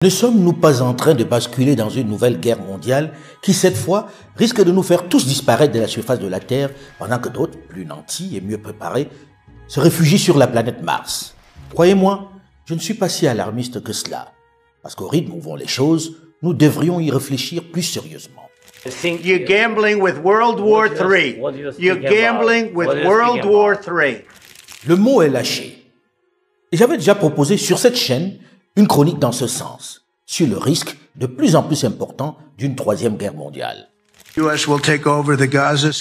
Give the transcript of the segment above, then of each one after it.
Ne sommes-nous pas en train de basculer dans une nouvelle guerre mondiale qui, cette fois, risque de nous faire tous disparaître de la surface de la Terre pendant que d'autres, plus nantis et mieux préparés, se réfugient sur la planète Mars? Croyez-moi, je ne suis pas si alarmiste que cela, parce qu'au rythme où vont les choses, nous devrions y réfléchir plus sérieusement. You're gambling with World War III. You're gambling with World War III. Le mot est lâché. Et j'avais déjà proposé sur cette chaîne une chronique dans ce sens, sur le risque de plus en plus important d'une troisième guerre mondiale.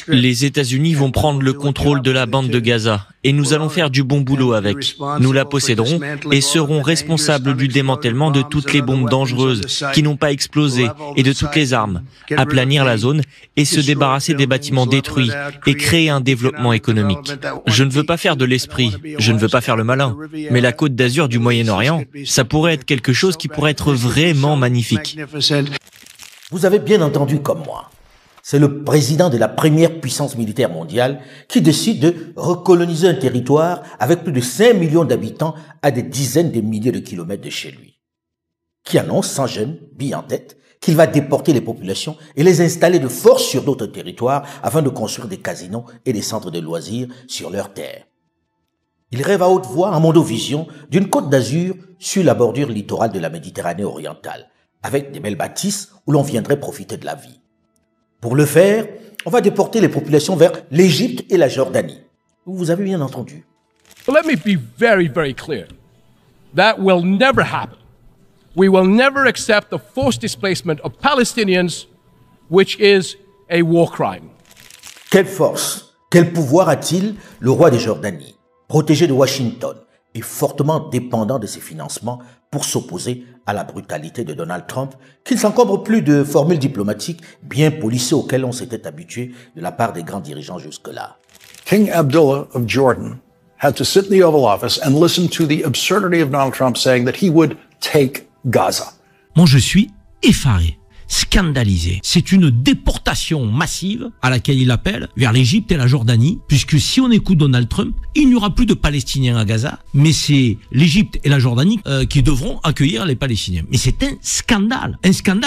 Les États-Unis vont prendre le contrôle de la bande de Gaza et nous allons faire du bon boulot avec. Nous la posséderons et serons responsables du démantèlement de toutes les bombes dangereuses qui n'ont pas explosé et de toutes les armes, aplanir la zone et se débarrasser des bâtiments détruits et créer un développement économique. Je ne veux pas faire de l'esprit, je ne veux pas faire le malin, mais la Côte d'Azur du Moyen-Orient, ça pourrait être quelque chose qui pourrait être vraiment magnifique. Vous avez bien entendu comme moi. C'est le président de la première puissance militaire mondiale qui décide de recoloniser un territoire avec plus de 5 millions d'habitants à des dizaines de milliers de kilomètres de chez lui. Qui annonce sans gêne, bille en tête, qu'il va déporter les populations et les installer de force sur d'autres territoires afin de construire des casinos et des centres de loisirs sur leurs terres. Il rêve à haute voix, en mondovision, d'une côte d'Azur sur la bordure littorale de la Méditerranée orientale, avec des belles bâtisses où l'on viendrait profiter de la vie. Pour le faire, on va déporter les populations vers l'Égypte et la Jordanie. Vous avez bien entendu. But let me be very, very clear. That will never happen. We will never accept the forced displacement of Palestinians, which is a war crime. Quelle force, quel pouvoir a-t-il le roi de Jordanie, protégé de Washington et fortement dépendant de ses financements pour s'opposer à la brutalité de Donald Trump, qui ne s'encombre plus de formules diplomatiques bien polissées auxquelles on s'était habitué de la part des grands dirigeants jusque-là. King Abdullah of Jordan had to sit in the Oval Office and listen to the absurdity of Donald Trump saying that he would take Gaza. Moi, je suis effaré, scandalisé. C'est une déportation massive à laquelle il appelle vers l'Égypte et la Jordanie, puisque si on écoute Donald Trump, il n'y aura plus de Palestiniens à Gaza, mais c'est l'Égypte et la Jordanie qui devront accueillir les Palestiniens. Mais c'est un scandale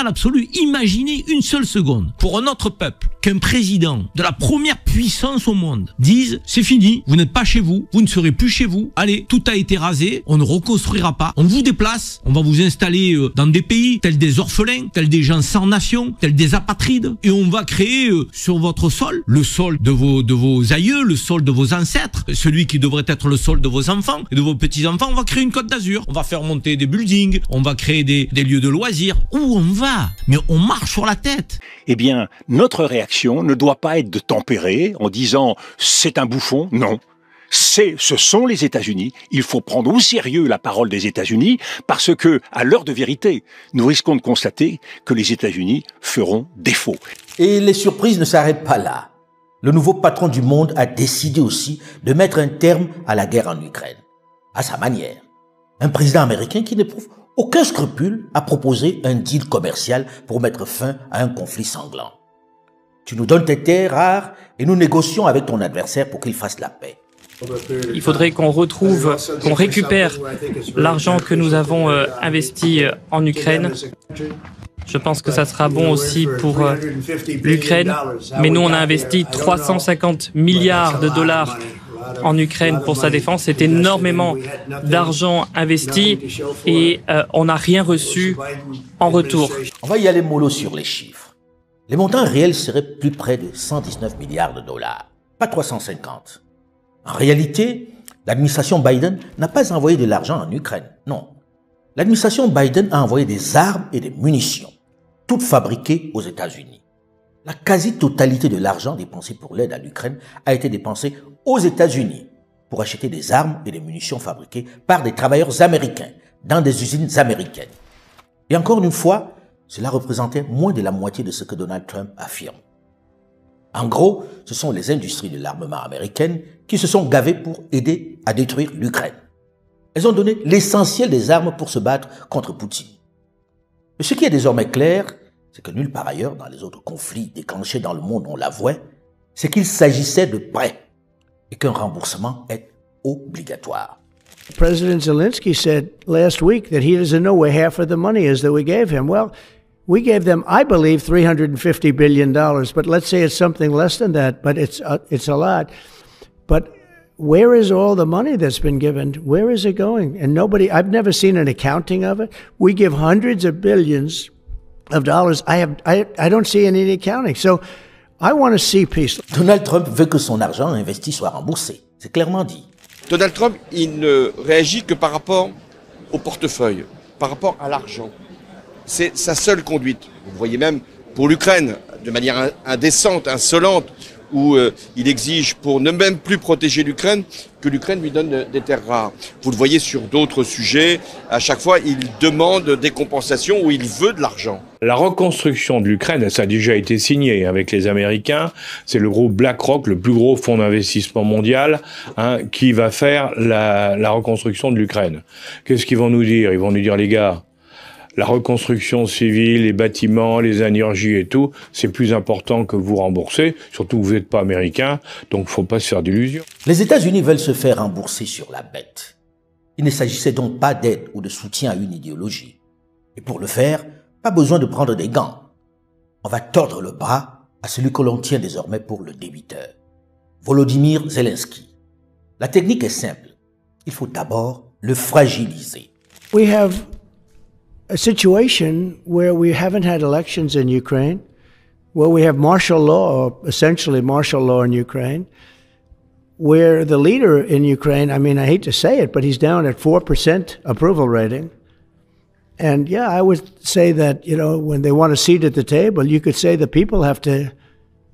absolu. Imaginez une seule seconde, pour un autre peuple, qu'un président de la première puissance au monde dise « C'est fini, vous n'êtes pas chez vous, vous ne serez plus chez vous, allez, tout a été rasé, on ne reconstruira pas, on vous déplace, on va vous installer dans des pays tels des orphelins, tels des gens sans nation, tels des apatrides, et on va créer sur votre sol, le sol de vos aïeux, le sol de vos ancêtres, celui qui devrait être le sol de vos enfants et de vos petits-enfants, on va créer une Côte d'Azur, on va faire monter des buildings, on va créer des lieux de loisirs. Où on va? Mais on marche sur la tête. Eh bien, notre réaction ne doit pas être de tempérer en disant « c'est un bouffon ». Non. Ce sont les États-Unis. Il faut prendre au sérieux la parole des États-Unis parce que, à l'heure de vérité, nous risquons de constater que les États-Unis feront défaut. Et les surprises ne s'arrêtent pas là. Le nouveau patron du monde a décidé aussi de mettre un terme à la guerre en Ukraine, à sa manière. Un président américain qui n'éprouve aucun scrupule à proposer un deal commercial pour mettre fin à un conflit sanglant. Tu nous donnes tes terres rares et nous négocions avec ton adversaire pour qu'il fasse la paix. Il faudrait qu'on récupère l'argent que nous avons investi en Ukraine. Je pense que ça sera bon aussi pour l'Ukraine. Mais nous, on a investi 350 milliards de dollars en Ukraine pour sa défense. C'est énormément d'argent investi et on n'a rien reçu en retour. On va y aller mollo sur les chiffres. Les montants réels seraient plus près de 119 milliards de dollars, pas 350. En réalité, l'administration Biden n'a pas envoyé de l'argent en Ukraine, non. L'administration Biden a envoyé des armes et des munitions, toutes fabriquées aux États-Unis. La quasi-totalité de l'argent dépensé pour l'aide à l'Ukraine a été dépensé aux États-Unis pour acheter des armes et des munitions fabriquées par des travailleurs américains dans des usines américaines. Et encore une fois, cela représentait moins de la moitié de ce que Donald Trump affirme. En gros, ce sont les industries de l'armement américaines qui se sont gavées pour aider à détruire l'Ukraine. Elles ont donné l'essentiel des armes pour se battre contre Poutine. Mais ce qui est désormais clair, c'est que nulle part ailleurs dans les autres conflits déclenchés dans le monde on l'avouait, c'est qu'il s'agissait de prêts et qu'un remboursement est obligatoire. President Zelensky said last week that he doesn't know where half of the money is that we gave him. Well, we gave them, I believe, $350 billion, but let's say it's something less than that, but it's a lot. But where is all the money that's been given? Where is it going? And I've never seen an accounting of it. We give hundreds of billions of dollars. I don't see any accounting. So I want to see peace. Donald Trump veut que son argent investi soit remboursé. C'est clairement dit. Donald Trump, il ne réagit que par rapport au portefeuille, par rapport à l'argent. C'est sa seule conduite. Vous voyez même pour l'Ukraine, de manière indécente, insolente, où il exige pour ne même plus protéger l'Ukraine, que l'Ukraine lui donne des terres rares. Vous le voyez sur d'autres sujets, à chaque fois il demande des compensations ou il veut de l'argent. La reconstruction de l'Ukraine, ça a déjà été signé avec les Américains, c'est le groupe BlackRock, le plus gros fonds d'investissement mondial, qui va faire la reconstruction de l'Ukraine. Qu'est-ce qu'ils vont nous dire? Ils vont nous dire, les gars, la reconstruction civile, les bâtiments, les énergies et tout, c'est plus important que vous rembourser, surtout que vous n'êtes pas américain, donc faut pas se faire d'illusions. Les États-Unis veulent se faire rembourser sur la bête. Il ne s'agissait donc pas d'aide ou de soutien à une idéologie. Et pour le faire, pas besoin de prendre des gants. On va tordre le bras à celui que l'on tient désormais pour le débiteur. Volodymyr Zelensky. La technique est simple. Il faut d'abord le fragiliser. We have a situation where we haven't had elections in Ukraine, where we have martial law, or essentially martial law in Ukraine, where the leader in Ukraine, I mean, I hate to say it, but he's down at 4% approval rating. And yeah, I would say that, you know, when they want a seat at the table, you could say the people have to,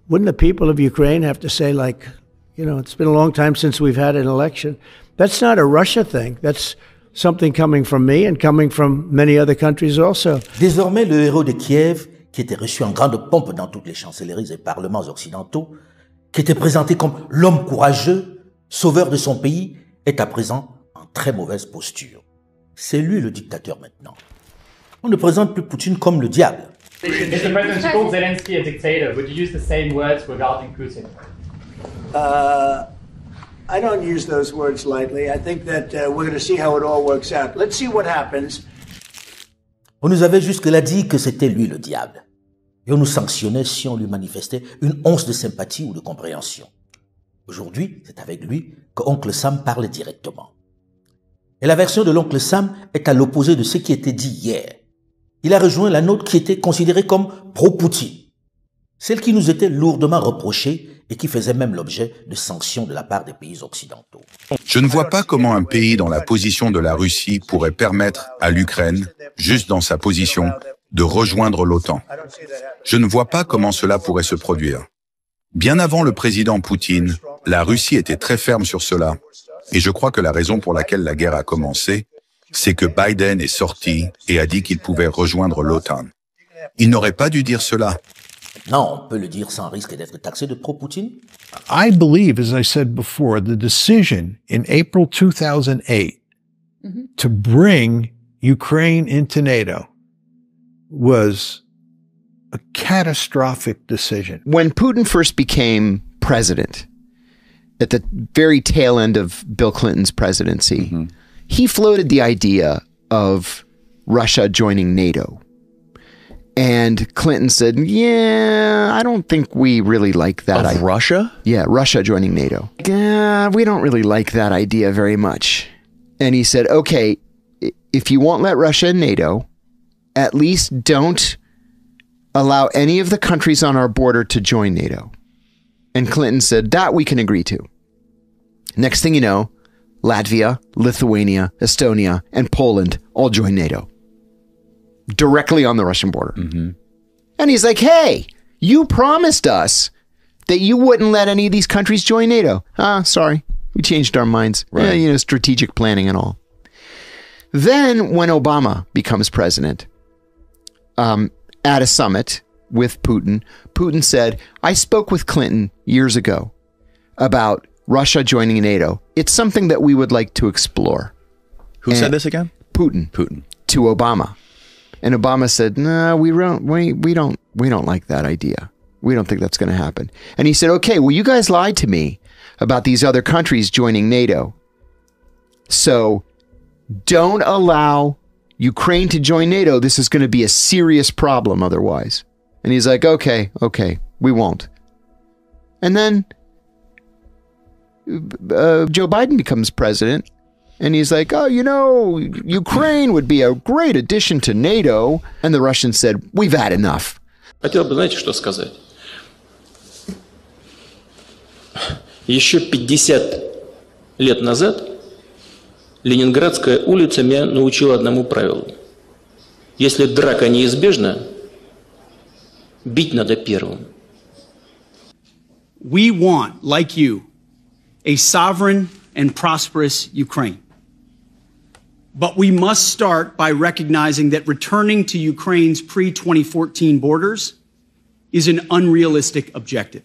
wouldn't the people of Ukraine have to say, like, you know, it's been a long time since we've had an election. That's not a Russia thing. That's something coming from me and coming from many other countries also. Désormais, le héros de Kiev, qui était reçu en grande pompe dans toutes les chancelleries et parlements occidentaux, qui était présenté comme l'homme courageux, sauveur de son pays, est à présent en très mauvaise posture. C'est lui le dictateur maintenant. On ne présente plus Poutine comme le diable. Mr. President, you called Zelensky a dictator. Would you use the same words regarding Putin? I don't use those words lightly. I think that we're going to see how it all works out. Let's see what happens. On nous avait jusque-là dit que c'était lui le diable. Et on nous sanctionnait si on lui manifestait une once de sympathie ou de compréhension. Aujourd'hui, c'est avec lui que Oncle Sam parle directement. Et la version de l'Oncle Sam est à l'opposé de ce qui était dit hier. Il a rejoint la nôtre qui était considérée comme pro-Poutine. Celle qui nous était lourdement reprochée et qui faisait même l'objet de sanctions de la part des pays occidentaux. Je ne vois pas comment un pays dans la position de la Russie pourrait permettre à l'Ukraine, juste dans sa position, de rejoindre l'OTAN. Je ne vois pas comment cela pourrait se produire. Bien avant le président Poutine, la Russie était très ferme sur cela. Et je crois que la raison pour laquelle la guerre a commencé, c'est que Biden est sorti et a dit qu'il pouvait rejoindre l'OTAN. Il n'aurait pas dû dire cela. Non, on peut le dire sans risque d'être taxé de pro-Poutine. I believe, as I said before, the decision in April 2008 to bring Ukraine into NATO was a catastrophic decision. When Putin first became president, at the very tail end of Bill Clinton's presidency, he floated the idea of Russia joining NATO. And Clinton said, yeah, I don't think we really like that. Of Russia? Yeah, Russia joining NATO. We don't really like that idea very much. And he said, okay, if you won't let Russia in NATO, at least don't allow any of the countries on our border to join NATO. And Clinton said, that we can agree to. Next thing you know, Latvia, Lithuania, Estonia, and Poland all join NATO. Directly on the Russian border. And he's like, hey, you promised us that you wouldn't let any of these countries join NATO. Sorry, we changed our minds. Right. Yeah, you know, strategic planning and all. Then when Obama becomes president, at a summit with Putin, Putin said, I spoke with Clinton years ago about Russia joining NATO. It's something that we would like to explore. Who said this again? Putin. To Obama. And Obama said, no, we don't like that idea. We don't think that's going to happen. And he said, okay, well, you guys lied to me about these other countries joining NATO. So don't allow Ukraine to join NATO. This is going to be a serious problem otherwise. And he's like, okay, we won't. And then Joe Biden becomes president. And he's like, oh, you know, Ukraine would be a great addition to NATO. And the Russians said, we've had enough. Хотел бы, знаете, что сказать? Еще 50 лет назад Ленинградская улица меня научила одному правилу. Если драка неизбежна, бить надо первым. We want, like you, a sovereign and prosperous Ukraine. But we must start by recognizing that returning to Ukraine's pre-2014 borders is an unrealistic objective.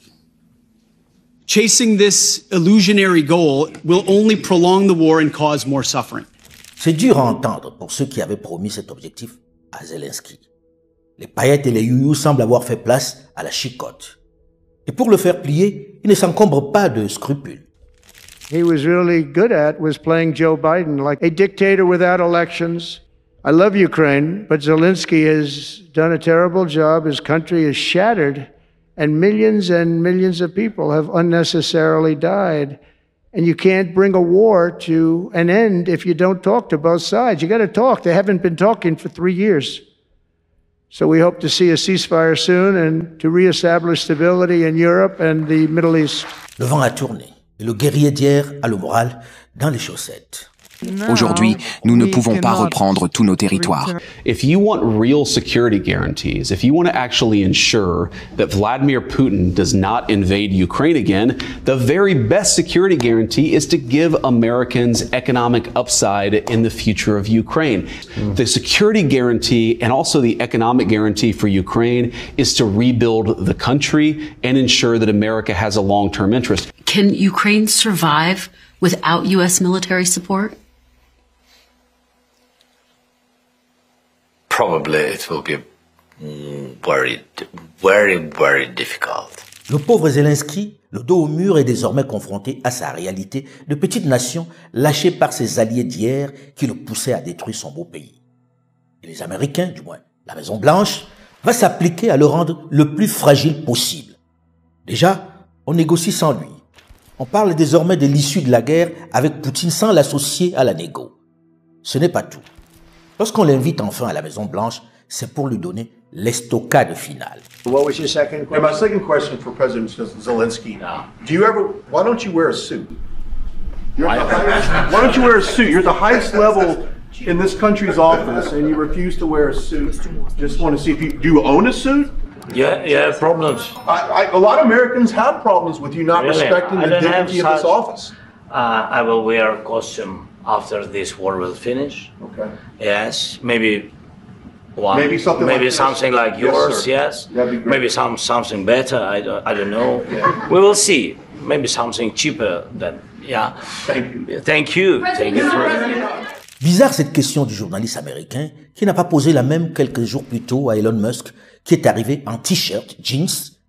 Chasing this illusionary goal will only prolong the war and cause more suffering. C'est dur à entendre pour ceux qui avaient promis cet objectif à Zelensky. Les paillettes et les youyous semblent avoir fait place à la chicotte. Et pour le faire plier, il ne s'encombre pas de scrupules. He was really good at was playing Joe Biden like a dictator without elections. I love Ukraine, but Zelensky has done a terrible job. His country is shattered, and millions of people have unnecessarily died. And you can't bring a war to an end if you don't talk to both sides. You got to talk. They haven't been talking for 3 years. So we hope to see a ceasefire soon and to reestablish stability in Europe and the Middle East. Le vent a tourné et le guerrier d'hier a le moral dans les chaussettes. Aujourd'hui, nous ne pouvons pas reprendre tous nos territoires. If you want real security guarantees, if you want to actually ensure that Vladimir Putin does not invade Ukraine again, the very best security guarantee is to give Americans economic upside in the future of Ukraine. The security guarantee and also the economic guarantee for Ukraine is to rebuild the country and ensure that America has a long-term interest. Can Ukraine survive without U.S. military support? Probably it will be very difficult. Le pauvre Zelensky, le dos au mur, est désormais confronté à sa réalité de petite nation lâchée par ses alliés d'hier qui le poussaient à détruire son beau pays. Et les Américains, du moins la Maison-Blanche, va s'appliquer à le rendre le plus fragile possible. Déjà, on négocie sans lui. On parle désormais de l'issue de la guerre avec Poutine sans l'associer à la négo. Ce n'est pas tout. Lorsqu'on l'invite enfin à la Maison-Blanche, c'est pour lui donner l'estocade finale. What was your second question? And my second question for President Zelensky. Why don't you wear a suit? Why don't you wear a suit? You're at the highest level in this country's office and you refuse to wear a suit. Just want to see if do you own a suit? Yeah, problems. A lot of Americans have problems with you not respecting the dignity of this office. I will wear a costume after this war will finish. Okay. Yes, maybe one. Maybe something like yours. Yes. Maybe something better. I don't know. Yeah. We will see. Maybe something cheaper than. Yeah. Thank you. Bizarre cette question du journaliste américain qui n'a pas posé la même quelques jours plus tôt à Elon Musk, qui est arrivé en t-shirt, jeans,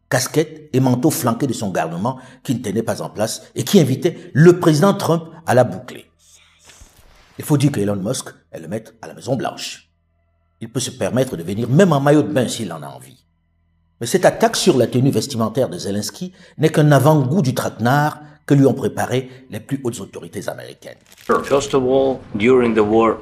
casquette et manteau flanqué de son garnement qui ne tenait pas en place et qui invitait le président Trump à la boucler. Il faut dire que Elon Musk est le maître à la Maison-Blanche. Il peut se permettre de venir même en maillot de bain s'il en a envie. Mais cette attaque sur la tenue vestimentaire de Zelensky n'est qu'un avant-goût du traquenard que lui ont préparé les plus hautes autorités américaines. First of all, during the war,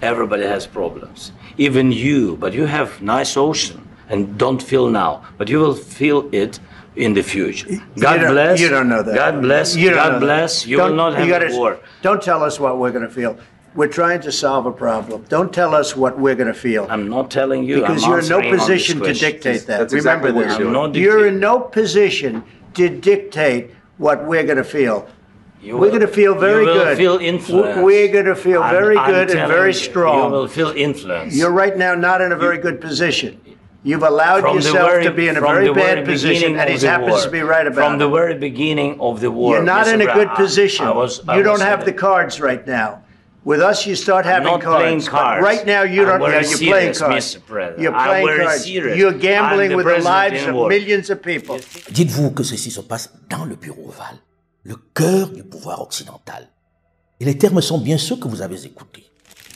everybody has problems. Even you, but you have nice ocean and don't feel now, but you will feel it in the future. God bless. You don't know that. God bless. God bless. You will not have a war. Don't tell us what we're going to feel. We're trying to solve a problem. Don't tell us what we're going to feel. I'm not telling you. Because you're in no position to dictate that. Remember this. You're in no position to dictate what we're going to feel. We're going to feel very good. You will feel influence. We're going to feel very good and very strong. You will feel influence. You're right now not in a very good position. You've allowed yourself to be in a very bad position, and he happens to be right about it. From the very beginning of the war. You're not in a good position. You don't have the cards right now. With us, you start having cards. But right now, you don't. You're playing cards. You're playing cards. You're gambling with the lives of millions of people. Dites-vous que ceci se passe dans le bureau ovale, le cœur du pouvoir occidental. Et les termes sont bien ceux que vous avez écoutés.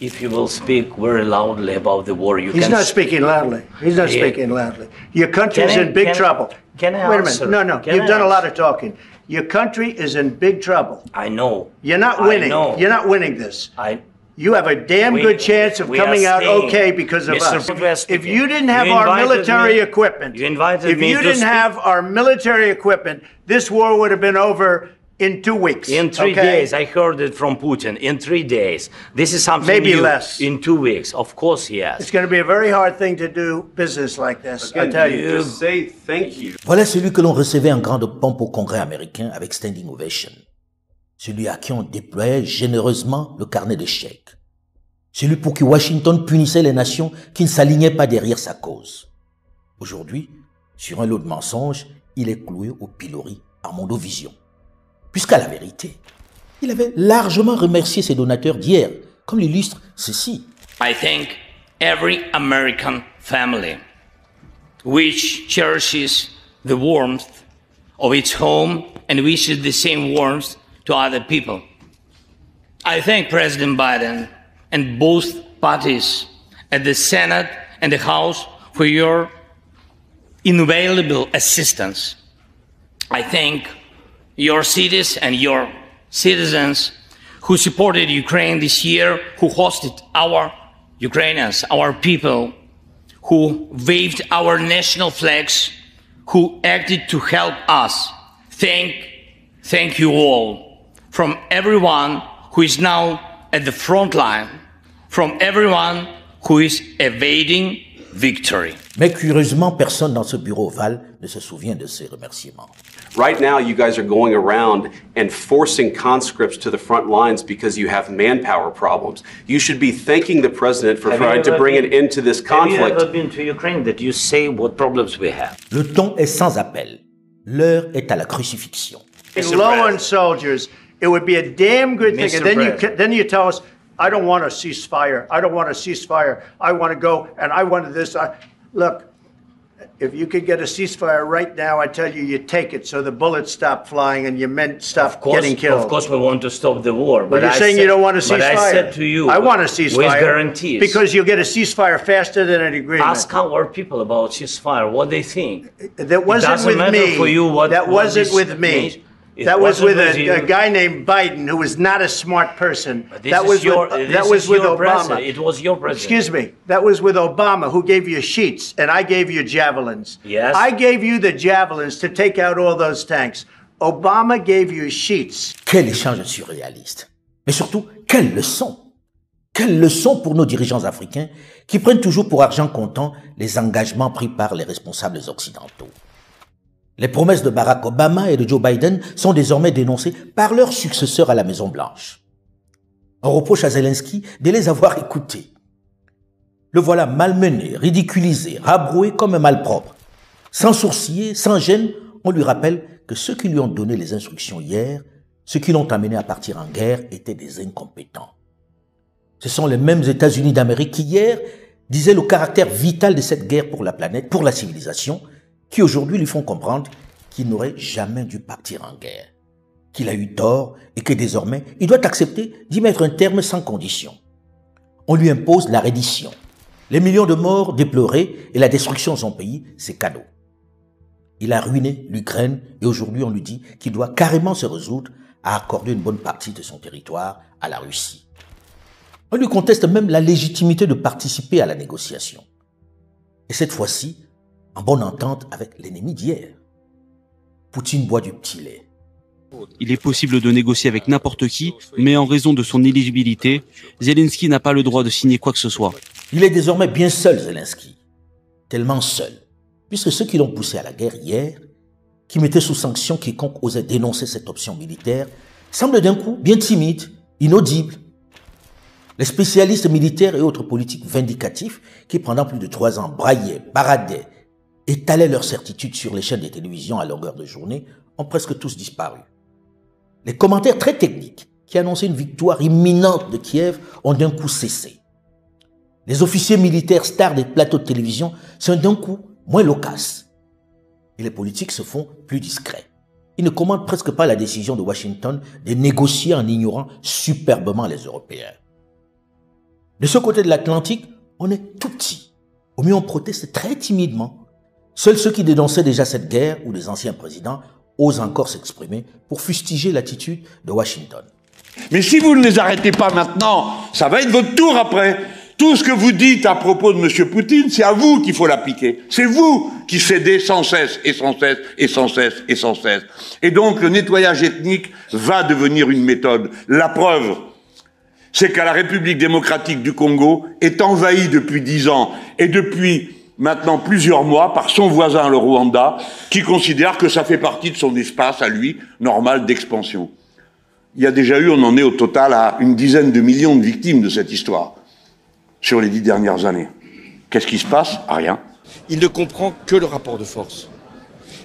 If you will speak very loudly about the war, you He's can... not speaking loudly. He's not speaking loudly. Your country is in big trouble. Can I Wait a answer? minute. No. Can You've I done a lot answer? of talking. Your country is in big trouble. I know. You're not I winning. know. You're not winning this. I... You have a damn good chance of we are coming out staying. okay because of Mr. us. President, If you didn't have you our invited military me- equipment, you invited if me you to didn't speak. have our military equipment, this war would have been over in 2 weeks. In 3 okay? days, I heard it from Putin. In 3 days. This is something Maybe new. less. In 2 weeks. Of course, yes. It's going to be a very hard thing to do business like this, I tell you. Just say thank you. Voilà celui que l'on recevait en grande pompe au Congrès américain avec standing ovation. Celui à qui on déployait généreusement le carnet de chèques. Celui pour qui Washington punissait les nations qui ne s'alignaient pas derrière sa cause. Aujourd'hui, sur un lot de mensonges, il est cloué au pilori par Mondovision. Puisqu'à la vérité, il avait largement remercié ses donateurs d'hier, comme l'illustre ceci. I think every American family which cherishes the warmth of its home and wishes the same warmth to other people. I thank President Biden and both parties at the Senate and the House for your invaluable assistance. I thank your cities and your citizens who supported Ukraine this year, who hosted our Ukrainians, our people, who waved our national flags, who acted to help us. Thank you all. From everyone who is now at the front line, from everyone who is evading victory. Mais curieusement, personne dans ce bureau ovale ne se souvient de ces remerciements. Right now, you guys are going around and forcing conscripts to the front lines because you have manpower problems. You should be thanking the president for trying to bring an end to this conflict. Have you ever been to Ukraine that you say what problems we have? Le ton est sans appel. L'heure est à la crucifixion. Low on soldiers, it would be a damn good thing. Mr. And then you tell us, I don't want a ceasefire. I don't want a ceasefire. I want to go and I wanted this. Look, if you could get a ceasefire right now, I tell you, you take it so the bullets stop flying and your men stop getting killed. Of course, we want to stop the war. But you're saying you don't want a ceasefire. But I said to you, I want a ceasefire. with guarantees. Because you'll get a ceasefire faster than an agreement. Ask our people about ceasefire, what they think. That wasn't with me. For you what, that what wasn't this with me. means. It That was wasn't with you. a guy named Biden who was not a smart person. This That is was your, with, this that was is with your Obama. president. It was your president. Excuse me. That was with Obama, who gave you sheets, and I gave you javelins. Yes. I gave you the javelins to take out all those tanks. Obama gave you sheets. Quel échange surréaliste. Mais surtout, quelle leçon. Quelle leçon pour nos dirigeants africains qui prennent toujours pour argent comptant les engagements pris par les responsables occidentaux. Les promesses de Barack Obama et de Joe Biden sont désormais dénoncées par leurs successeurs à la Maison-Blanche. On reproche à Zelensky de les avoir écoutés. Le voilà malmené, ridiculisé, rabroué comme un malpropre. Sans sourciller, sans gêne, on lui rappelle que ceux qui lui ont donné les instructions hier, ceux qui l'ont amené à partir en guerre, étaient des incompétents. Ce sont les mêmes États-Unis d'Amérique qui hier disaient le caractère vital de cette guerre pour la planète, pour la civilisation, qui aujourd'hui lui font comprendre qu'il n'aurait jamais dû partir en guerre, qu'il a eu tort et que désormais il doit accepter d'y mettre un terme sans condition. On lui impose la reddition. Les millions de morts déplorés et la destruction de son pays, c'est cadeau. Il a ruiné l'Ukraine et aujourd'hui on lui dit qu'il doit carrément se résoudre à accorder une bonne partie de son territoire à la Russie. On lui conteste même la légitimité de participer à la négociation. Et cette fois-ci, en bonne entente avec l'ennemi d'hier. Poutine boit du petit lait. Il est possible de négocier avec n'importe qui, mais en raison de son éligibilité, Zelensky n'a pas le droit de signer quoi que ce soit. Il est désormais bien seul, Zelensky. Tellement seul, puisque ceux qui l'ont poussé à la guerre hier, qui mettaient sous sanction quiconque osait dénoncer cette option militaire, semblent d'un coup bien timides, inaudibles. Les spécialistes militaires et autres politiques vindicatifs, qui pendant plus de 3 ans braillaient, baradaient, étalaient leurs certitudes sur les chaînes de télévision à longueur de journée, ont presque tous disparu. Les commentaires très techniques, qui annonçaient une victoire imminente de Kiev, ont d'un coup cessé. Les officiers militaires stars des plateaux de télévision sont d'un coup moins loquaces. Et les politiques se font plus discrets. il ne commande presque pas la décision de Washington de négocier en ignorant superbement les Européens. De ce côté de l'Atlantique, on est tout petit. Au mieux, on proteste très timidement. Seuls ceux qui dénonçaient déjà cette guerre ou les anciens présidents osent encore s'exprimer pour fustiger l'attitude de Washington. Mais si vous ne les arrêtez pas maintenant, ça va être votre tour après. Tout ce que vous dites à propos de M. Poutine, c'est à vous qu'il faut l'appliquer. C'est vous qui cédez sans cesse et sans cesse et sans cesse et sans cesse. Et donc le nettoyage ethnique va devenir une méthode. La preuve, c'est qu'à la République démocratique du Congo est envahie depuis 10 ans et depuis maintenant plusieurs mois par son voisin le Rwanda, qui considère que ça fait partie de son espace à lui, normal d'expansion. Il y a déjà eu, on en est au total à une dizaine de millions de victimes de cette histoire sur les 10 dernières années. Qu'est-ce qui se passe? Rien. Il ne comprend que le rapport de force.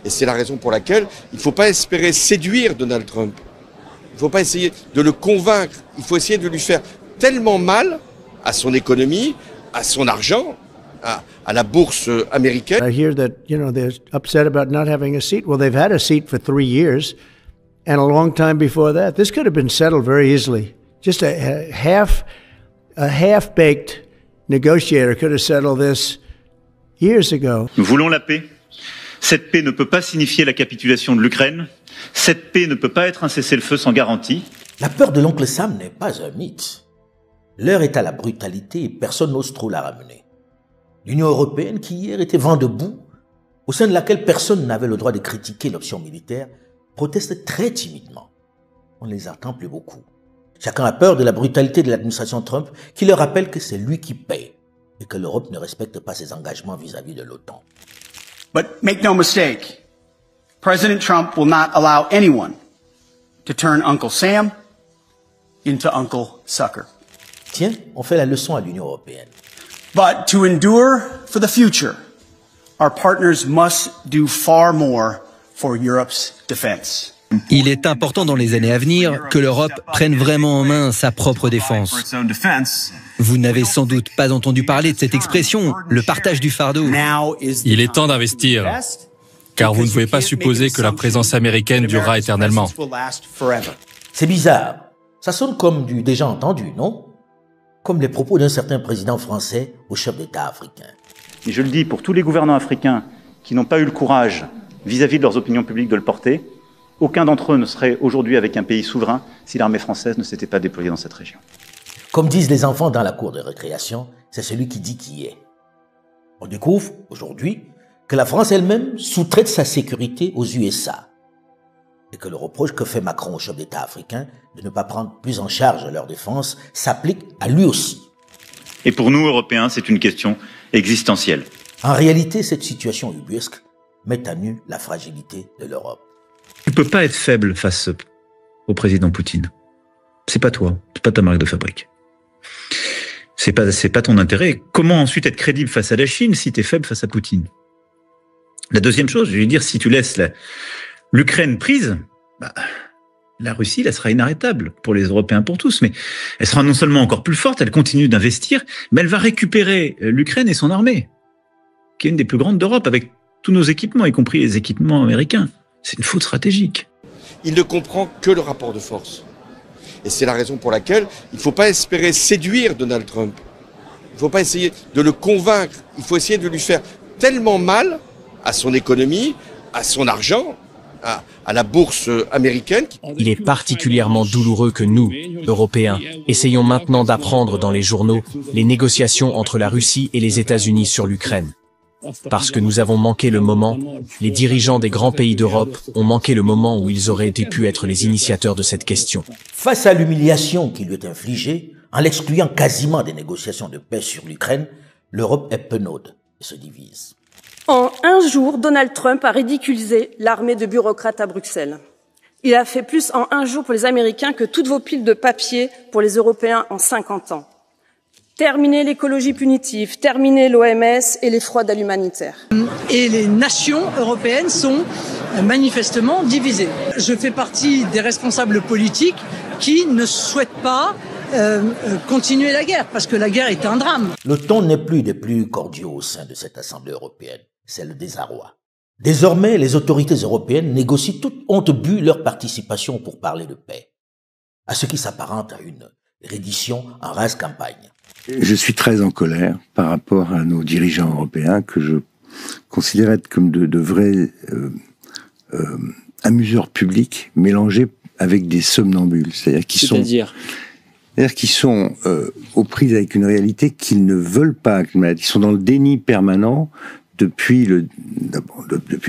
Et c'est la raison pour laquelle il ne faut pas espérer séduire Donald Trump. Il ne faut pas essayer de le convaincre. Il faut essayer de lui faire tellement mal à son économie, à son argent, à la bourse américaine. I hear that, they're upset about not having a seat. Well, they've had a seat for 3 years and a long time before that. This could have been settled very easily. Just a half-baked negotiator could have settled this years ago. Nous voulons la paix. Cette paix ne peut pas signifier la capitulation de l'Ukraine. Cette paix ne peut pas être un cessez-le-feu sans garantie. La peur de l'oncle Sam n'est pas un mythe. L'heure est à la brutalité et personne n'ose trop la ramener. L'Union européenne, qui hier était vent debout, au sein de laquelle personne n'avait le droit de critiquer l'option militaire, proteste très timidement. On ne les attend plus beaucoup. Chacun a peur de la brutalité de l'administration Trump qui leur rappelle que c'est lui qui paye et que l'Europe ne respecte pas ses engagements vis-à-vis de l'OTAN. But make no mistake, President Trump will not allow anyone to turn Uncle Sam into Uncle Sucker. Tiens, on fait la leçon à l'Union européenne. But to endure for the future, our partners must do far more for Europe's defense. Il est important dans les années à venir que l'Europe prenne vraiment en main sa propre défense. Vous n'avez sans doute pas entendu parler de cette expression, le partage du fardeau. Il est temps d'investir, car vous ne pouvez pas supposer que la présence américaine durera éternellement. C'est bizarre. Ça sonne comme du déjà entendu, non? Comme les propos d'un certain président français au chef d'État africain. Et je le dis pour tous les gouvernants africains qui n'ont pas eu le courage vis-à-vis de leurs opinions publiques de le porter, aucun d'entre eux ne serait aujourd'hui avec un pays souverain si l'armée française ne s'était pas déployée dans cette région. Comme disent les enfants dans la cour de récréation, c'est celui qui dit qui est. On découvre aujourd'hui que la France elle-même sous-traite sa sécurité aux USA et que le reproche que fait Macron au chef d'État africain de ne pas prendre plus en charge leur défense s'applique à lui aussi. Et pour nous, Européens, c'est une question existentielle. En réalité, cette situation ubuesque met à nu la fragilité de l'Europe. Tu peux pas être faible face au président Poutine. C'est pas toi, c'est pas ta marque de fabrique. C'est pas ton intérêt. Comment ensuite être crédible face à la Chine si tu es faible face à Poutine? La deuxième chose, je vais dire, si tu laisses l'Ukraine prise, la Russie, elle sera inarrêtable pour les Européens, pour tous, mais elle sera non seulement encore plus forte, elle continue d'investir, mais elle va récupérer l'Ukraine et son armée, qui est une des plus grandes d'Europe, avec tous nos équipements, y compris les équipements américains. C'est une faute stratégique. Il ne comprend que le rapport de force. Et c'est la raison pour laquelle il ne faut pas espérer séduire Donald Trump. Il ne faut pas essayer de le convaincre. Il faut essayer de lui faire tellement mal à son économie, à son argent, à la bourse américaine. Il est particulièrement douloureux que nous, Européens, essayons maintenant d'apprendre dans les journaux les négociations entre la Russie et les États-Unis sur l'Ukraine. Parce que nous avons manqué le moment, les dirigeants des grands pays d'Europe ont manqué le moment où ils auraient pu être les initiateurs de cette question. Face à l'humiliation qui lui est infligée, en l'excluant quasiment des négociations de paix sur l'Ukraine, l'Europe est penaude et se divise. En un jour, Donald Trump a ridiculisé l'armée de bureaucrates à Bruxelles. Il a fait plus en un jour pour les Américains que toutes vos piles de papier pour les Européens en 50 ans. Terminer l'écologie punitive, terminer l'OMS et les fraudes à l'humanitaire. Et les nations européennes sont manifestement divisées. Je fais partie des responsables politiques qui ne souhaitent pas continuer la guerre, parce que la guerre est un drame. Le ton n'est plus des plus cordiaux au sein de cette Assemblée européenne, c'est le désarroi. Désormais, les autorités européennes négocient toute honte bue leur participation pour parler de paix, à ce qui s'apparente à une reddition en rase campagne. Je suis très en colère par rapport à nos dirigeants européens que je considère être comme de vrais amuseurs publics mélangés avec des somnambules. C'est-à-dire qu'ils sont aux prises avec une réalité qu'ils ne veulent pas. Ils sont dans le déni permanent depuis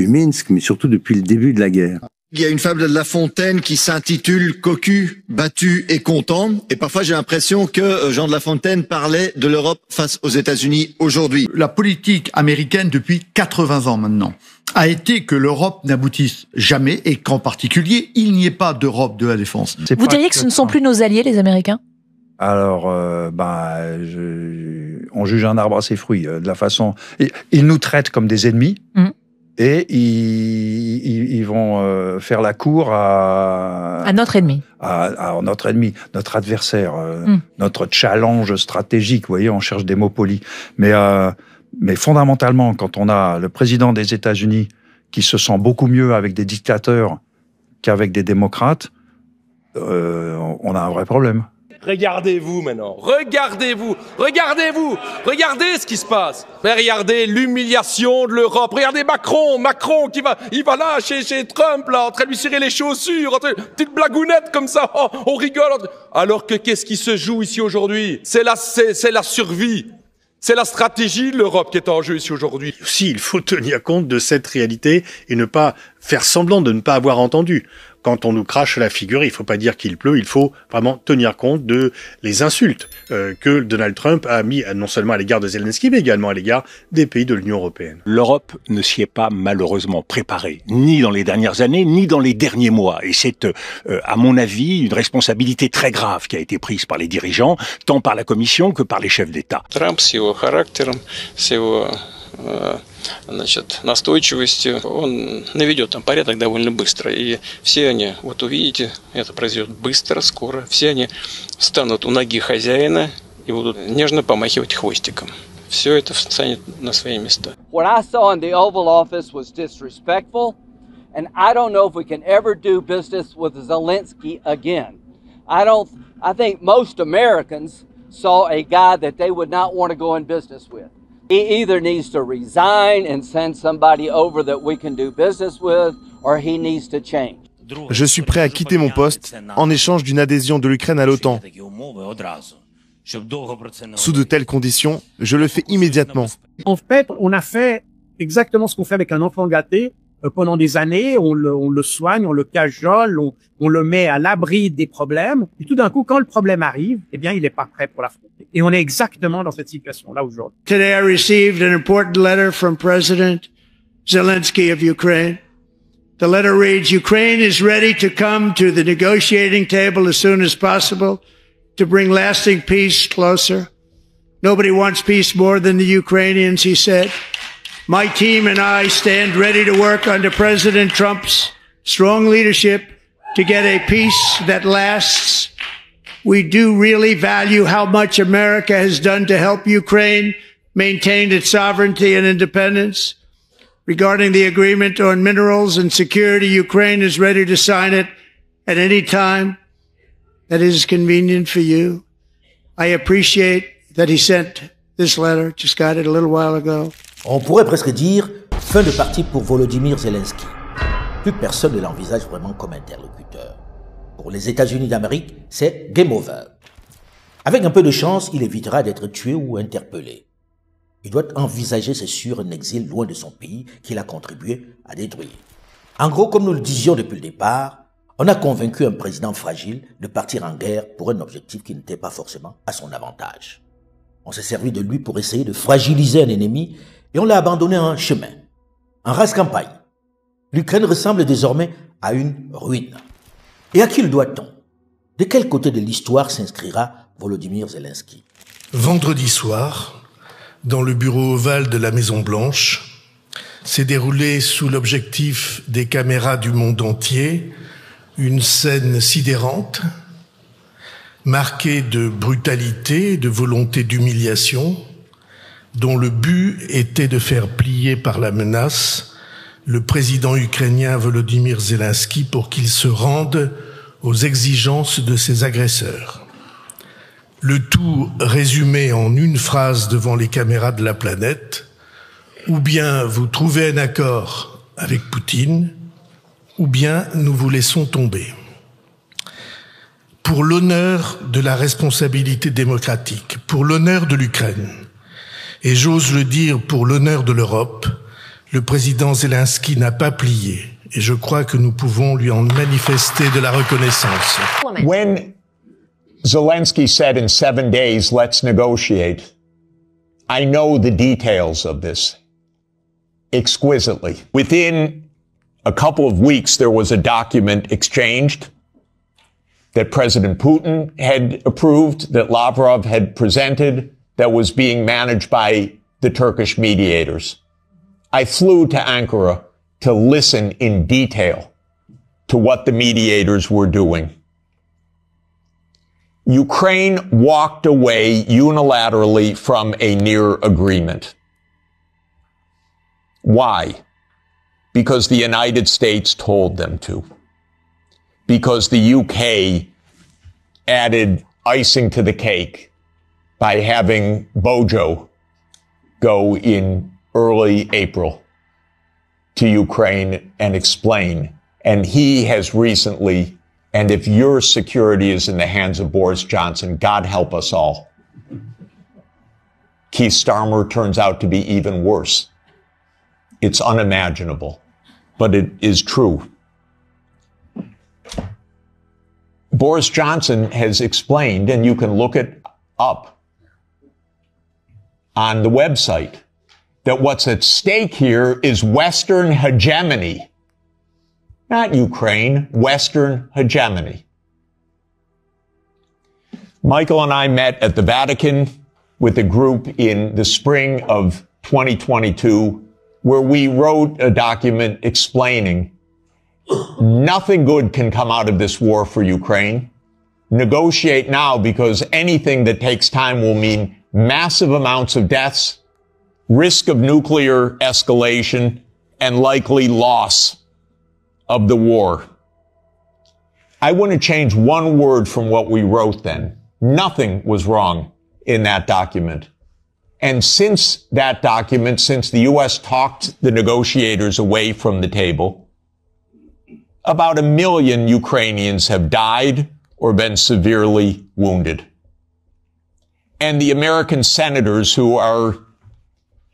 Minsk, mais surtout depuis le début de la guerre. Il y a une fable de La Fontaine qui s'intitule « Cocu, battu et content ». Et parfois, j'ai l'impression que Jean de La Fontaine parlait de l'Europe face aux États-Unis aujourd'hui. La politique américaine depuis 80 ans maintenant a été que l'Europe n'aboutisse jamais et qu'en particulier, il n'y ait pas d'Europe de la défense. Vous diriez que ce ne sont plus nos alliés, les Américains ? Alors, on juge un arbre à ses fruits de la façon. Ils nous traitent comme des ennemis et ils vont faire la cour à notre ennemi, à notre ennemi, notre adversaire, notre challenge stratégique. Vous voyez, on cherche des mots polis, mais fondamentalement, quand on a le président des États-Unis qui se sent beaucoup mieux avec des dictateurs qu'avec des démocrates, on a un vrai problème. Regardez-vous maintenant, regardez-vous, regardez ce qui se passe. Mais regardez l'humiliation de l'Europe, regardez Macron il va là chez Trump là, en train de lui cirer les chaussures, petite blagounette comme ça, on rigole. Alors que qu'est-ce qui se joue ici aujourd'hui? C'est la survie. C'est la stratégie de l'Europe qui est en jeu ici aujourd'hui. Si, il faut tenir compte de cette réalité et ne pas faire semblant de ne pas avoir entendu. Quand on nous crache à la figure, il ne faut pas dire qu'il pleut, il faut vraiment tenir compte de les insultes que Donald Trump a mis non seulement à l'égard de Zelensky, mais également à l'égard des pays de l'Union européenne. L'Europe ne s'y est pas malheureusement préparée, ni dans les dernières années, ni dans les derniers mois. Et c'est, à mon avis, une responsabilité très grave qui a été prise par les dirigeants, tant par la Commission que par les chefs d'État. Трамп с его характером, с его настойчивостью, он наведет там порядок довольно быстро. И все они, вот увидите, это произойдет быстро, скоро. Все они встанут у ноги хозяина и будут нежно помахивать хвостиком. Все это встанет на свои места. What I saw in the Oval Office was disrespectful, and I don't know if we can ever do business with Zelensky again. I think most Americans saw a guy that they would not want to go in business with. He either needs to resign and send somebody over that we can do business with, or he needs to change. Je suis prêt à quitter mon poste en échange d'une adhésion de l'Ukraine à l'OTAN. Sous de telles conditions, je le fais immédiatement. En fait, on a fait exactement ce qu'on fait avec un enfant gâté. Pendant des années, on le soigne, on le cajole, on le met à l'abri des problèmes. Et tout d'un coup, quand le problème arrive, eh bien, il n'est pas prêt pour l'affronter. Et on est exactement dans cette situation-là aujourd'hui. Today I received an important letter from President Zelensky of Ukraine. The letter reads, Ukraine is ready to come to the negotiating table as soon as possible to bring lasting peace closer. Nobody wants peace more than the Ukrainians, he said. My team and I stand ready to work under President Trump's strong leadership to get a peace that lasts. We do really value how much America has done to help Ukraine maintain its sovereignty and independence. Regarding the agreement on minerals and security, Ukraine is ready to sign it at any time that is convenient for you. I appreciate that he sent this letter. Just got it a little while ago. On pourrait presque dire fin de partie pour Volodymyr Zelensky. Plus personne ne l'envisage vraiment comme interlocuteur. Pour les États-Unis d'Amérique, c'est game over. Avec un peu de chance, il évitera d'être tué ou interpellé. Il doit envisager, c'est sûr, un exil loin de son pays qu'il a contribué à détruire. En gros, comme nous le disions depuis le départ, on a convaincu un président fragile de partir en guerre pour un objectif qui n'était pas forcément à son avantage. On s'est servi de lui pour essayer de fragiliser un ennemi et on l'a abandonné en chemin, en rase campagne. L'Ukraine ressemble désormais à une ruine. Et à qui le doit-on? De quel côté de l'histoire s'inscrira Volodymyr Zelensky? Vendredi soir, dans le bureau ovale de la Maison-Blanche, s'est déroulée sous l'objectif des caméras du monde entier une scène sidérante, marquée de brutalité, de volonté d'humiliation, dont le but était de faire plier par la menace le président ukrainien Volodymyr Zelensky pour qu'il se rende aux exigences de ses agresseurs. Le tout résumé en une phrase devant les caméras de la planète: ou bien vous trouvez un accord avec Poutine, ou bien nous vous laissons tomber. Pour l'honneur de la responsabilité démocratique, pour l'honneur de l'Ukraine, et j'ose le dire pour l'honneur de l'Europe, le président Zelensky n'a pas plié, et je crois que nous pouvons lui en manifester de la reconnaissance. When Zelensky said in 7 days, let's negotiate, I know the details of this exquisitely. Within a couple of weeks, there was a document exchanged that President Putin had approved, that Lavrov had presented, that was being managed by the Turkish mediators. I flew to Ankara to listen in detail to what the mediators were doing. Ukraine walked away unilaterally from a near agreement. Why? Because the United States told them to. Because the UK added icing to the cake by having Bojo go in early April to Ukraine and explain. And he has recently, and if your security is in the hands of Boris Johnson, God help us all. Keith Starmer turns out to be even worse. It's unimaginable, but it is true. Boris Johnson has explained, and you can look it up on the website, that what's at stake here is Western hegemony. Not Ukraine, Western hegemony. Michael and I met at the Vatican with a group in the spring of 2022, where we wrote a document explaining nothing good can come out of this war for Ukraine. Negotiate now, because anything that takes time will mean massive amounts of deaths, risk of nuclear escalation, and likely loss of the war. I wouldn't change one word from what we wrote then. Nothing was wrong in that document. And since that document, since the U.S. talked the negotiators away from the table, about 1 million Ukrainians have died or been severely wounded. And the American senators, who are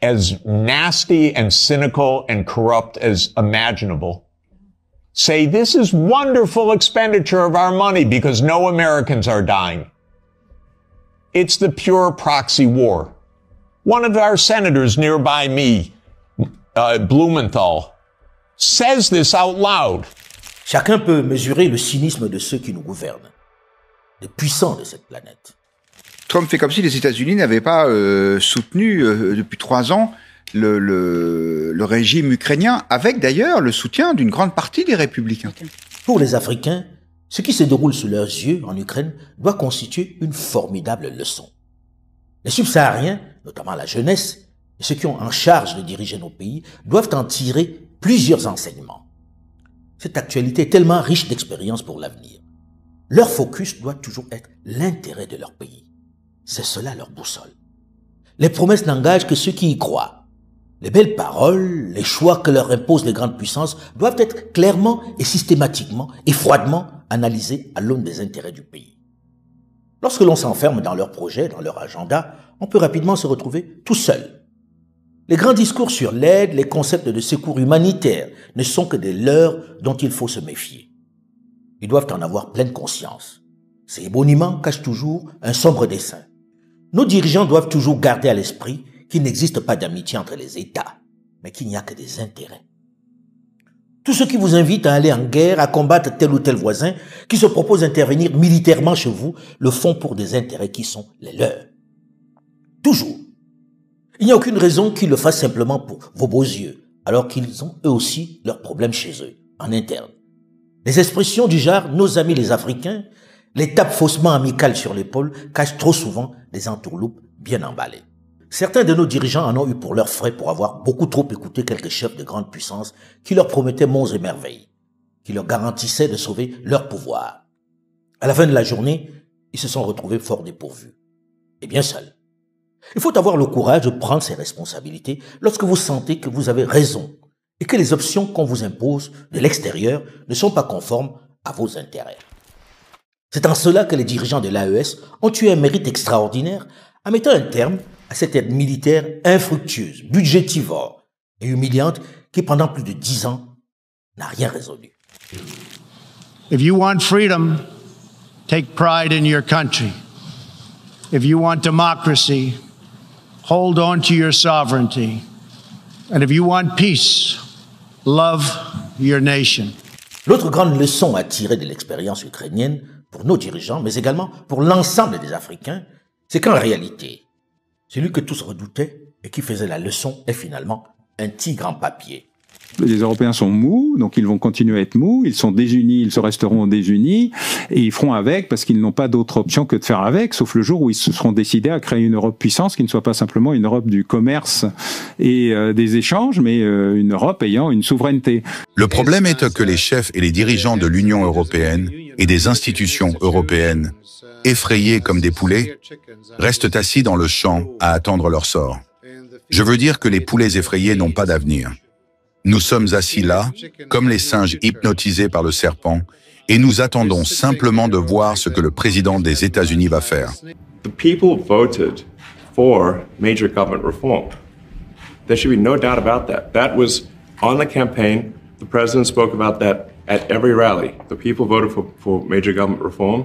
as nasty and cynical and corrupt as imaginable, say this is wonderful expenditure of our money because no Americans are dying. It's the pure proxy war. One of our senators nearby me, Blumenthal, says this out loud. Chacun peut mesurer le cynisme de ceux qui nous gouvernent, des puissants de cette planète. Trump fait comme si les États-Unis n'avaient pas soutenu depuis 3 ans le régime ukrainien, avec d'ailleurs le soutien d'une grande partie des républicains. Pour les Africains, ce qui se déroule sous leurs yeux en Ukraine doit constituer une formidable leçon. Les subsahariens, notamment la jeunesse, et ceux qui ont en charge de diriger nos pays, doivent en tirer plusieurs enseignements. Cette actualité est tellement riche d'expériences pour l'avenir. Leur focus doit toujours être l'intérêt de leur pays. C'est cela leur boussole. Les promesses n'engagent que ceux qui y croient. Les belles paroles, les choix que leur imposent les grandes puissances doivent être clairement et systématiquement et froidement analysés à l'aune des intérêts du pays. Lorsque l'on s'enferme dans leurs projets, dans leur agenda, on peut rapidement se retrouver tout seul. Les grands discours sur l'aide, les concepts de secours humanitaire ne sont que des leurres dont il faut se méfier. Ils doivent en avoir pleine conscience. Ces boniments cachent toujours un sombre dessein. Nos dirigeants doivent toujours garder à l'esprit qu'il n'existe pas d'amitié entre les États, mais qu'il n'y a que des intérêts. Tous ceux qui vous invitent à aller en guerre, à combattre tel ou tel voisin, qui se proposent d'intervenir militairement chez vous, le font pour des intérêts qui sont les leurs. Toujours. Il n'y a aucune raison qu'ils le fassent simplement pour vos beaux yeux, alors qu'ils ont eux aussi leurs problèmes chez eux, en interne. Les expressions du genre « nos amis les Africains », les tapes faussement amicales sur l'épaule cachent trop souvent des entourloupes bien emballées. Certains de nos dirigeants en ont eu pour leurs frais pour avoir beaucoup trop écouté quelques chefs de grandes puissances qui leur promettaient monts et merveilles, qui leur garantissaient de sauver leur pouvoir. À la fin de la journée, ils se sont retrouvés fort dépourvus et bien seuls. Il faut avoir le courage de prendre ses responsabilités lorsque vous sentez que vous avez raison et que les options qu'on vous impose de l'extérieur ne sont pas conformes à vos intérêts. C'est en cela que les dirigeants de l'AES ont eu un mérite extraordinaire en mettant un terme à cette aide militaire infructueuse, budgétivore et humiliante qui, pendant plus de 10 ans, n'a rien résolu. If you want freedom, take pride in your country. If you want democracy, hold on to your sovereignty. And if you want peace, love your nation. L'autre grande leçon à tirer de l'expérience ukrainienne pour nos dirigeants, mais également pour l'ensemble des Africains, c'est qu'en réalité, celui que tous redoutaient et qui faisait la leçon est finalement un tigre en papier. Les Européens sont mous, donc ils vont continuer à être mous, ils sont désunis, ils se resteront désunis, et ils feront avec parce qu'ils n'ont pas d'autre option que de faire avec, sauf le jour où ils se seront décidés à créer une Europe puissance qui ne soit pas simplement une Europe du commerce et des échanges, mais une Europe ayant une souveraineté. Le problème est que les chefs et les dirigeants de l'Union européenne et des institutions européennes, effrayés comme des poulets, restent assis dans le champ à attendre leur sort. Je veux dire que les poulets effrayés n'ont pas d'avenir. Nous sommes assis là, comme les singes hypnotisés par le serpent, et nous attendons simplement de voir ce que le président des États-Unis va faire. The people voted for major government reform. There should be no doubt about that. That was on the campaign. The president spoke about that at every rally. The people voted for major government reform,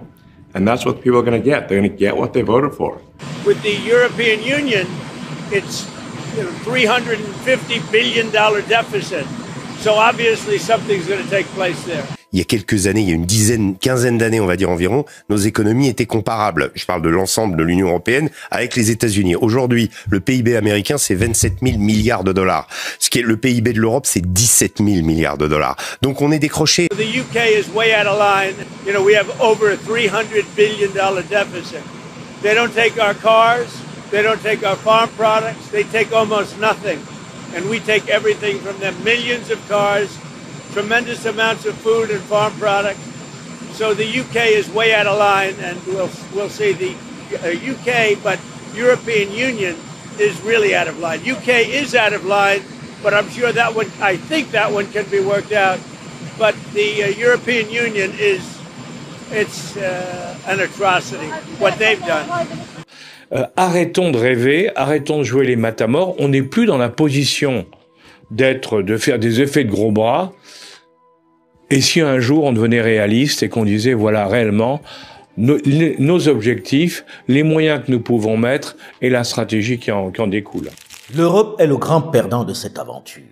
and that's what the people are going to get. They're going to get what they voted for. With the European Union, it's $350 billion deficit. So obviously something's going to take place there. Il y a quelques années, il y a une quinzaine d'années, on va dire environ, nos économies étaient comparables. Je parle de l'ensemble de l'Union européenne avec les États-Unis. Aujourd'hui, le PIB américain, c'est 27 000 milliards de dollars. Ce qui est le PIB de l'Europe, c'est 17 000 milliards de dollars. Donc on est décroché. The UK is way out of line. You know, we have over a $300 billion deficit. They don't take our cars. They don't take our farm products. They take almost nothing. And we take everything from them. Millions of cars, tremendous amounts of food and farm products. So the UK is way out of line, and we'll see the UK, but European Union is really out of line. UK is out of line, but I'm sure that one, I think that one can be worked out. But the European Union it's an atrocity, what they've done. Arrêtons de rêver, arrêtons de jouer les matamores. On n'est plus dans la position de faire des effets de gros bras. Et si un jour on devenait réaliste et qu'on disait voilà réellement nos objectifs, les moyens que nous pouvons mettre et la stratégie qui en découle. L'Europe est le grand perdant de cette aventure.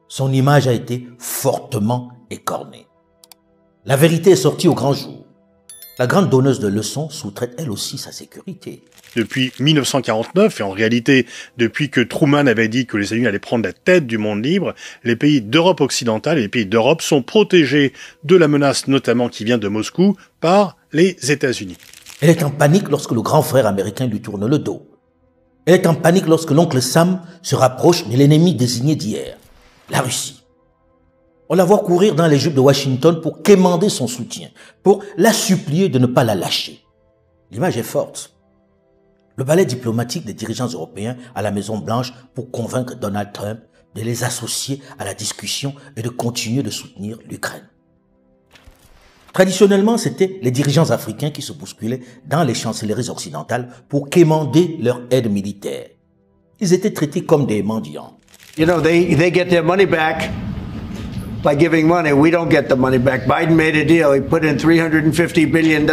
Son image a été fortement écornée. La vérité est sortie au grand jour. La grande donneuse de leçons sous-traite elle aussi sa sécurité. Depuis 1949, et en réalité depuis que Truman avait dit que les États-Unis allaient prendre la tête du monde libre, les pays d'Europe occidentale et les pays d'Europe sont protégés de la menace notamment qui vient de Moscou par les États-Unis. Elle est en panique lorsque le grand frère américain lui tourne le dos. Elle est en panique lorsque l'oncle Sam se rapproche de l'ennemi désigné d'hier, la Russie. On la voit courir dans les jupes de Washington pour quémander son soutien, pour la supplier de ne pas la lâcher. L'image est forte. Le ballet diplomatique des dirigeants européens à la Maison-Blanche pour convaincre Donald Trump de les associer à la discussion et de continuer de soutenir l'Ukraine. Traditionnellement, c'était les dirigeants africains qui se bousculaient dans les chancelleries occidentales pour quémander leur aide militaire. Ils étaient traités comme des mendiants. You know, they get their money back by giving money. We don't get the money back. Biden made a deal. He put in $350 billion.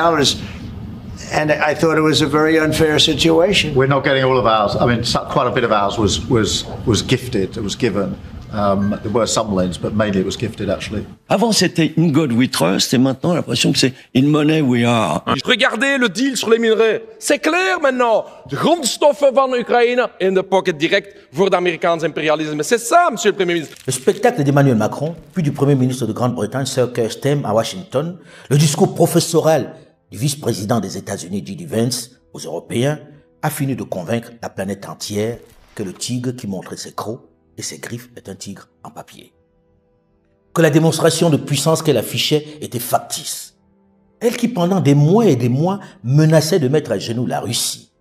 And I thought it was a very unfair situation. We're not getting all of ours. I mean, quite a bit of ours was gifted. It was given. There were some lends, but mainly it was gifted, actually. Avant, c'était In God We Trust, et maintenant, l'impression que c'est In Money We Are. Regardez le deal sur les minerais. C'est clair maintenant. De grondstoffen van Oekraïne in de pocket direct voor de Amerikaans imperialisme. C'est ça, monsieur le Premier ministre. Le spectacle d'Emmanuel Macron, puis du Premier ministre de Grande-Bretagne, Sir Keir Starmer, à Washington, le discours professoral du vice-président des États-Unis, J.D. Vance, aux Européens, a fini de convaincre la planète entière que le tigre qui montrait ses crocs et ses griffes est un tigre en papier. Que la démonstration de puissance qu'elle affichait était factice. Elle qui pendant des mois et des mois menaçait de mettre à genoux la Russie,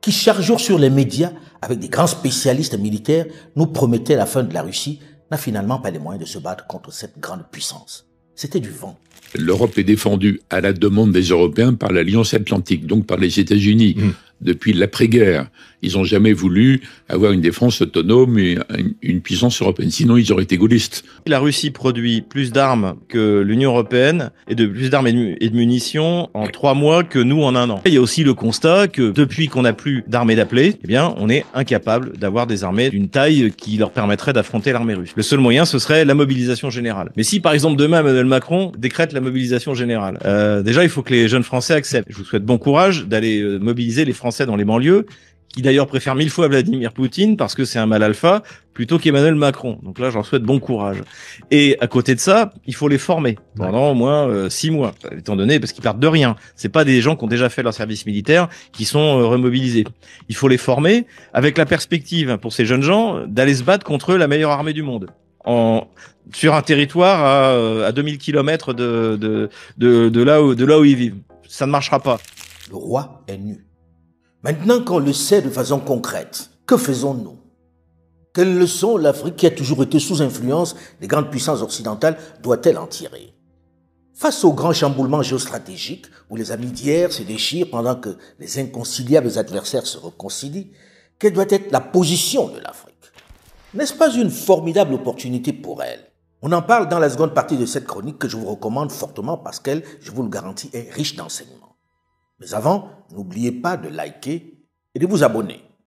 qui chaque jour sur les médias, avec des grands spécialistes militaires, nous promettait la fin de la Russie, n'a finalement pas les moyens de se battre contre cette grande puissance. C'était du vent. L'Europe est défendue à la demande des Européens par l'Alliance Atlantique, donc par les États-Unis. Depuis l'après-guerre, ils n'ont jamais voulu avoir une défense autonome et une puissance européenne. Sinon, ils auraient été gaullistes. La Russie produit plus d'armes que l'Union européenne et de plus d'armes et de munitions en 3 mois que nous en 1 an. Il y a aussi le constat que depuis qu'on n'a plus d'armées d'appelés, eh bien, on est incapable d'avoir des armées d'une taille qui leur permettrait d'affronter l'armée russe. Le seul moyen, ce serait la mobilisation générale. Mais si, par exemple, demain, Emmanuel Macron décrète la mobilisation générale, déjà, il faut que les jeunes Français acceptent. Je vous souhaite bon courage d'aller mobiliser les Français dans les banlieues, qui d'ailleurs préfèrent 1000 fois Vladimir Poutine parce que c'est un mal alpha, plutôt qu'Emmanuel Macron. Donc là, j'en souhaite bon courage. Et à côté de ça, il faut les former pendant au moins 6 mois, étant donné, parce qu'ils partent de rien. C'est pas des gens qui ont déjà fait leur service militaire qui sont remobilisés. Il faut les former avec la perspective pour ces jeunes gens d'aller se battre contre la meilleure armée du monde. Sur un territoire à 2000 km de là où ils vivent. Ça ne marchera pas. Le roi est nu. Maintenant qu'on le sait de façon concrète, que faisons-nous? Quelle leçon l'Afrique, qui a toujours été sous influence des grandes puissances occidentales, doit-elle en tirer? Face au grand chamboulement géostratégique, où les amis d'hier se déchirent pendant que les inconciliables adversaires se réconcilient, quelle doit être la position de l'Afrique? N'est-ce pas une formidable opportunité pour elle? On en parle dans la seconde partie de cette chronique que je vous recommande fortement parce qu'elle, je vous le garantis, est riche d'enseignements. Mais avant, n'oubliez pas de liker et de vous abonner.